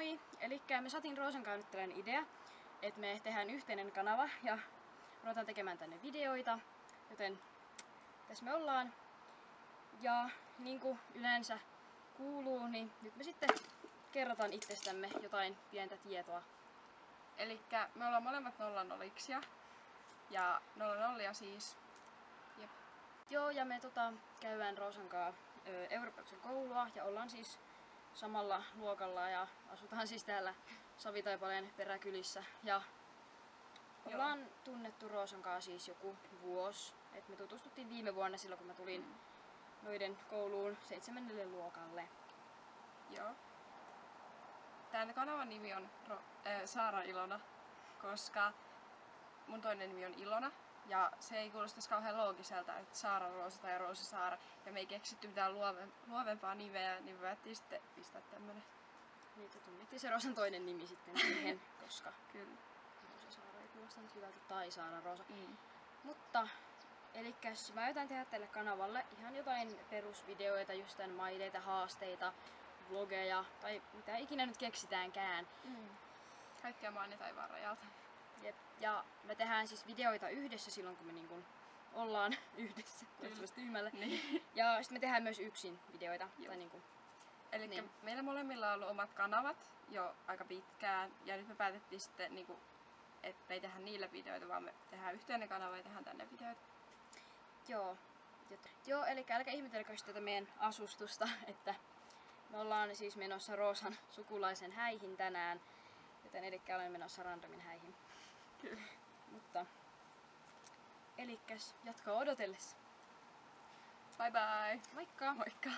Moi! Elikkä me saatiin Roosan kanssa nyt tällainen idea, että me tehdään yhteinen kanava ja ruvetaan tekemään tänne videoita, joten tässä me ollaan. Ja niin kuin yleensä kuuluu, niin nyt me sitten kerrotaan itsestämme jotain pientä tietoa. Elikkä me ollaan molemmat nollanoloiksia ja nollanollia siis. Jep. Joo, ja me käydään Roosan kanssa Euroopan koulua ja ollaan siis samalla luokalla ja asutaan siis täällä Savitaipaleen peräkylissä. Ja ollaan tunnettu Roosan kanssa siis joku vuosi. Et me tutustuttiin viime vuonna silloin, kun mä tulin noiden kouluun 7. luokalle. Joo. Tämän kanavan nimi on Saara Ilona, koska mun toinen nimi on Ilona. Ja se ei kuulostaisi kauhean loogiselta, että Saara Roosa tai Roosa Saara. Ja me ei keksitty mitään luovempaa nimeä, niin me päättiin sitten pistää tämmönen. Niitä tunnettiin se Roosan toinen nimi sitten siihen, koska kyllä. Roosa Saara ei kuulostanut hyvältä tai Saara Roosa. Mutta elikkäs mä aion tehdä tälle kanavalle ihan jotain perusvideoita, just tämän maileita, haasteita, vlogeja tai mitä ikinä nyt keksitäänkään. Kaikkea maan ja taivaan rajalta. Jep. Ja me tehdään siis videoita yhdessä silloin, kun me niin kun ollaan yhdessä. Tyhmälle. Niin. Ja sitten me tehdään myös yksin videoita. Tai niin kun, Elikkä meillä molemmilla on ollut omat kanavat jo aika pitkään. Ja nyt me päätettiin sitten, että me ei tehdä niillä videoita, vaan me tehdään yhteinen kanava ja tehdään tänne videoita. Joo, eli älkää ihmetelkö tätä meidän asustusta, että me ollaan siis menossa Roosan sukulaisen häihin tänään. Joten elikkä olen menossa randomin häihin. Kyllä. Mutta elikkäs jatkaa odotellessa. Bye bye! Moikka! Moikka!